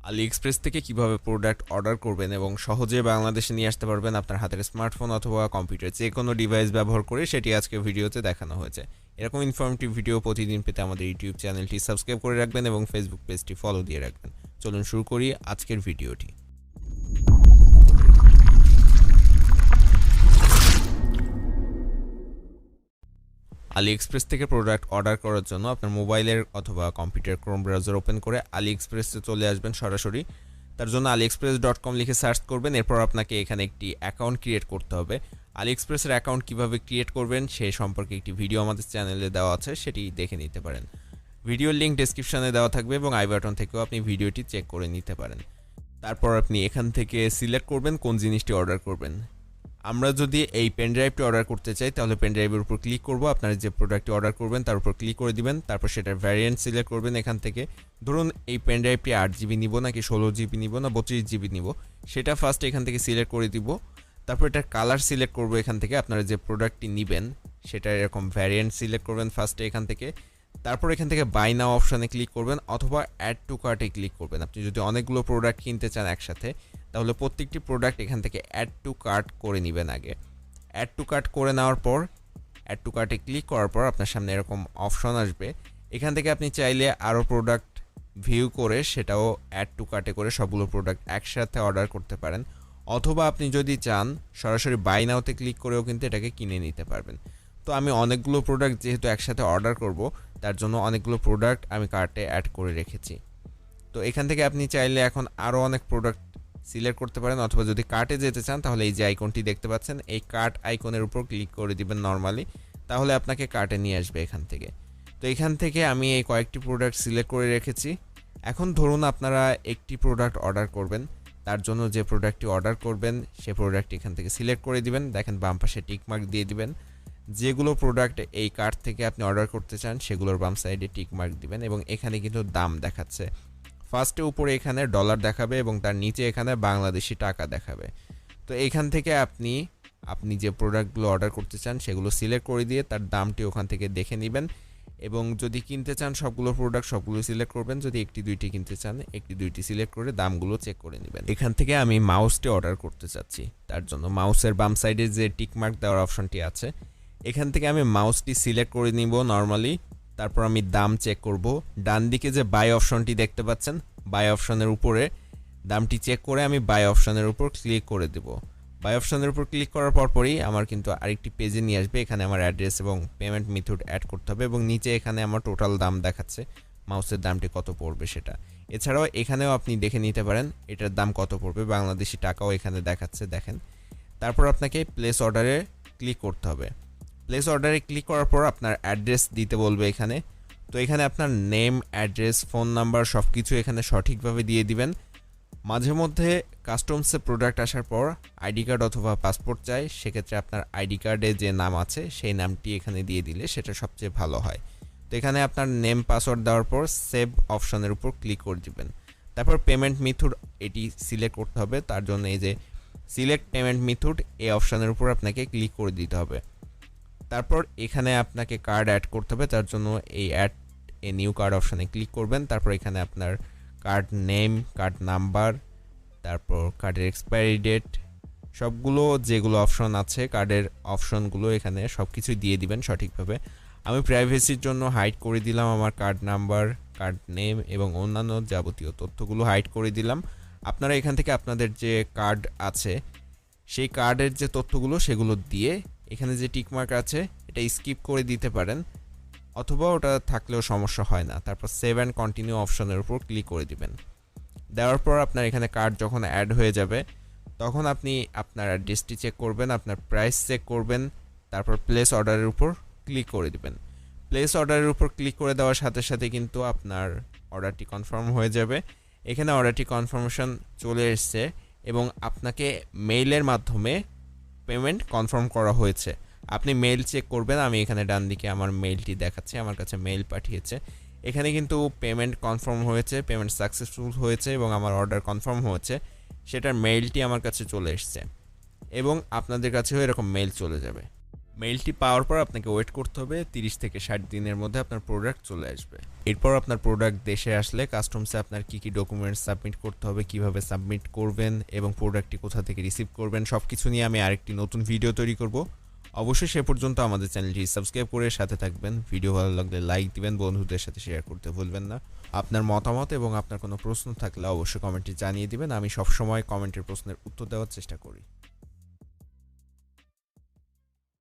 AliExpress থেকে কিভাবে product order করবেন এবং সহজে বাংলাদেশে নিয়ে আসতে পারবেন আপনার হাতের স্মার্টফোন অথবা কম্পিউটার যে কোনো ডিভাইস ব্যবহার করে সেটি আজকে ভিডিওতে দেখানো হয়েছে। এরকম ইনফরমেটিভ ভিডিও প্রতিদিন পেতে আমাদের ইউটিউব চ্যানেলটি সাবস্ক্রাইব করে রাখবেন এবং ফেসবুক পেজটি ফলো দিয়ে রাখবেন। চলুন শুরু করি আজকের ভিডিওটি। আলিএক্সপ্রেস থেকে প্রোডাক্ট অর্ডার করার জন্য আপনার মোবাইলের অথবা কম্পিউটার ক্রোম ব্রাউজার ওপেন করে আলিএক্সপ্রেসে চলে আসবেন সরাসরি। তার জন্য aliexpress.com লিখে সার্চ করবেন। এরপর আপনাকে এখানে একটি অ্যাকাউন্ট ক্রিয়েট করতে হবে। আলিএক্সপ্রেসের অ্যাকাউন্ট কিভাবে ক্রিয়েট করবেন সে সম্পর্কে একটি ভিডিও আমাদের চ্যানেলে দেওয়া আছে, সেটি দেখে নিতে পারেন। ভিডিওর লিঙ্ক ডেসক্রিপশনে দেওয়া থাকবে এবং আই বাটন থেকেও আপনি ভিডিওটি চেক করে নিতে পারেন। তারপর আপনি এখান থেকে সিলেক্ট করবেন কোন জিনিসটি অর্ডার করবেন। আমরা যদি এই পেন ড্রাইভটি অর্ডার করতে চাই তাহলে পেন ড্রাইভের উপর ক্লিক করব। আপনারা যে প্রোডাক্টটি অর্ডার করবেন তার উপর ক্লিক করে দিবেন। তারপর সেটার ভ্যারিয়েন্ট সিলেক্ট করবেন এখান থেকে। ধরুন এই পেন ড্রাইভটি 8GB নিব নাকি 16GB নিব না 32GB নিব, সেটা ফার্স্ট এখান থেকে সিলেক্ট করে দিব। তারপর এটার কালার সিলেক্ট করব এখান থেকে। আপনারা যে প্রোডাক্টটি নেবেন সেটা এরকম ভ্যারিয়েন্ট সিলেক্ট করবেন ফার্স্টে এখান থেকে। তারপর এখান থেকে বাই নাও অপশানে ক্লিক করবেন অথবা অ্যাড টু কার্টে ক্লিক করবেন। আপনি যদি অনেকগুলো প্রোডাক্ট কিনতে চান একসাথে তাহলে প্রত্যেকটি প্রোডাক্ট এখান থেকে অ্যাড টু কার্ট করে নেবেন আগে। অ্যাড টু কার্ট করে নেওয়ার পর অ্যাড টু কার্টে ক্লিক করার পর আপনার সামনে এরকম অপশন আসবে। এখান থেকে আপনি চাইলে আরও প্রোডাক্ট ভিউ করে সেটাও অ্যাড টু কার্টে করে সবগুলো প্রোডাক্ট একসাথে অর্ডার করতে পারেন, অথবা আপনি যদি চান সরাসরি বাই নাওতে ক্লিক করেও কিন্তু এটাকে কিনে নিতে পারবেন। তো আমি অনেকগুলো প্রোডাক্ট যেহেতু একসাথে অর্ডার করব তার জন্য অনেকগুলো প্রোডাক্ট আমি কার্টে অ্যাড করে রেখেছি। তো এখান থেকে আপনি চাইলে এখন আরও অনেক প্রোডাক্ট সিলেক্ট করতে পারেন, অথবা যদি কার্টে যেতে চান তাহলে এই যে আইকনটি দেখতে পাচ্ছেন এই কার্ট আইকনের উপর ক্লিক করে দিবেন নরমালি, তাহলে আপনাকে কার্টে নিয়ে আসবে এখান থেকে। তো এখান থেকে আমি এই কয়েকটি প্রোডাক্ট সিলেক্ট করে রেখেছি। এখন ধরুন আপনারা একটি প্রোডাক্ট অর্ডার করবেন, তার জন্য যে প্রোডাক্টটি অর্ডার করবেন সে প্রোডাক্টটি এখান থেকে সিলেক্ট করে দিবেন। দেখেন বাম পাশে টিকমার্ক দিয়ে দিবেন। যেগুলো প্রোডাক্ট এই কার্ট থেকে আপনি অর্ডার করতে চান সেগুলোর বাম সাইডে টিকমার্ক দিবেন এবং এখানে কিন্তু দাম দেখাচ্ছে। ফার্স্টে উপরে এখানে ডলার দেখাবে এবং তার নিচে এখানে বাংলাদেশি টাকা দেখাবে। তো এখান থেকে আপনি যে প্রোডাক্টগুলো অর্ডার করতে চান সেগুলো সিলেক্ট করে দিয়ে তার দামটি ওখান থেকে দেখে নেবেন এবং যদি কিনতে চান সবগুলো প্রোডাক্ট সবগুলো সিলেক্ট করবেন। যদি একটি দুইটি কিনতে চান একটি দুইটি সিলেক্ট করে দামগুলো চেক করে নেবেন। এখান থেকে আমি মাউসটি অর্ডার করতে চাচ্ছি, তার জন্য মাউসের বাম সাইডে যে টিকমার্ক দেওয়ার অপশনটি আছে এখান থেকে আমি মাউসটি সিলেক্ট করে নিব নরমালি। তারপর আমি দাম চেক করব। ডান দিকে যে বাই অপশনটি দেখতে পাচ্ছেন বাই অপশনের উপরে দামটি চেক করে আমি বাই অপশনের উপর ক্লিক করে দেব। বাই অপশনের উপর ক্লিক করার পরপরই আমার কিন্তু আরেকটি পেজে নিয়ে আসবে। এখানে আমার অ্যাড্রেস এবং পেমেন্ট মেথড অ্যাড করতে হবে এবং নিচে এখানে আমার টোটাল দাম দেখাচ্ছে মাউসের দামটি কত পড়বে সেটা। এছাড়াও এখানেও আপনি দেখে নিতে পারেন এটার দাম কত পড়বে, বাংলাদেশি টাকাও এখানে দেখাচ্ছে দেখেন। তারপর আপনাকে প্লেস অর্ডারে ক্লিক করতে হবে। প্লেস অর্ডারে ক্লিক করার পর আপনার অ্যাড্রেস দিতে বলবে এখানে। তো এখানে আপনার নেম, অ্যাড্রেস, ফোন নাম্বার সব কিছু এখানে সঠিকভাবে দিয়ে দিবেন। মাঝে মধ্যে কাস্টমসে প্রোডাক্ট আসার পর আইডি কার্ড অথবা পাসপোর্ট চাই, সেক্ষেত্রে আপনার আইডি কার্ডে যে নাম আছে সেই নামটি এখানে দিয়ে দিলে সেটা সবচেয়ে ভালো হয়। তো এখানে আপনার নেম পাসওয়ার্ড দেওয়ার পর সেভ অপশনের উপর ক্লিক করে দিবেন। তারপর পেমেন্ট মেথড এটি সিলেক্ট করতে হবে, তার জন্য এই যে সিলেক্ট পেমেন্ট মেথড এই অপশনের উপর আপনাকে ক্লিক করে দিতে হবে। তারপর এখানে আপনাকে কার্ড অ্যাড করতে হবে, তার জন্য এই অ্যাড এ নিউ কার্ড অপশানে ক্লিক করবেন। তারপর এখানে আপনার কার্ড নেম, কার্ড নাম্বার, তারপর কার্ডের এক্সপায়ারি ডেট সবগুলো যেগুলো অপশন আছে কার্ডের অপশনগুলো এখানে সব কিছুই দিয়ে দিবেন সঠিকভাবে। আমি প্রাইভেসির জন্য হাইড করে দিলাম আমার কার্ড নাম্বার, কার্ড নেম এবং অন্যান্য যাবতীয় তথ্যগুলো হাইড করে দিলাম। আপনারা এখান থেকে আপনাদের যে কার্ড আছে সেই কার্ডের যে তথ্যগুলো সেগুলো দিয়ে এখানে যে টিকমার্ক আছে এটা স্কিপ করে দিতে পারেন, অথবা ওটা থাকলেও সমস্যা হয় না। তারপর সেভ অ্যান্ড কন্টিনিউ অপশনের উপর ক্লিক করে দিবেন। দেওয়ার পর আপনার এখানে কার্ড যখন অ্যাড হয়ে যাবে তখন আপনি আপনার অ্যাড্রেসটি চেক করবেন, আপনার প্রাইস চেক করবেন, তারপর প্লেস অর্ডারের উপর ক্লিক করে দিবেন। প্লেস অর্ডারের উপর ক্লিক করে দেওয়ার সাথে সাথে কিন্তু আপনার অর্ডারটি কনফার্ম হয়ে যাবে। এখানে অর্ডারটি কনফার্মেশন চলে এসছে এবং আপনাকে মেইলের মাধ্যমে পেমেন্ট কনফার্ম করা হয়েছে। আপনি মেইল চেক করবেন। আমি এখানে ডান দিকে আমার মেইলটি দেখাচ্ছি, আমার কাছে মেইল পাঠিয়েছে। এখানে কিন্তু পেমেন্ট কনফার্ম হয়েছে, পেমেন্ট সাকসেসফুল হয়েছে এবং আমার অর্ডার কনফার্ম হয়েছে, সেটার মেইলটি আমার কাছে চলে এসছে এবং আপনাদের কাছেও এরকম মেইল চলে যাবে। মেইলটি পাওয়ার পর আপনাকে ওয়েট করতে হবে 30 থেকে 60 দিনের মধ্যে আপনার প্রোডাক্ট চলে আসবে। এরপর আপনার প্রোডাক্ট দেশে আসলে কাস্টমসে আপনার কী কী ডকুমেন্টস সাবমিট করতে হবে, কিভাবে সাবমিট করবেন এবং প্রোডাক্টটি কোথা থেকে রিসিভ করবেন, সব কিছু নিয়ে আমি আরেকটি নতুন ভিডিও তৈরি করব। অবশ্যই সে পর্যন্ত আমাদের চ্যানেলটি সাবস্ক্রাইব করে সাথে থাকবেন। ভিডিও ভালো লাগলে লাইক দিবেন, বন্ধুদের সাথে শেয়ার করতে ভুলবেন না। আপনার মতামত এবং আপনার কোনো প্রশ্ন থাকলে অবশ্যই কমেন্টে জানিয়ে দিবেন। আমি সবসময় কমেন্টের প্রশ্নের উত্তর দেওয়ার চেষ্টা করি।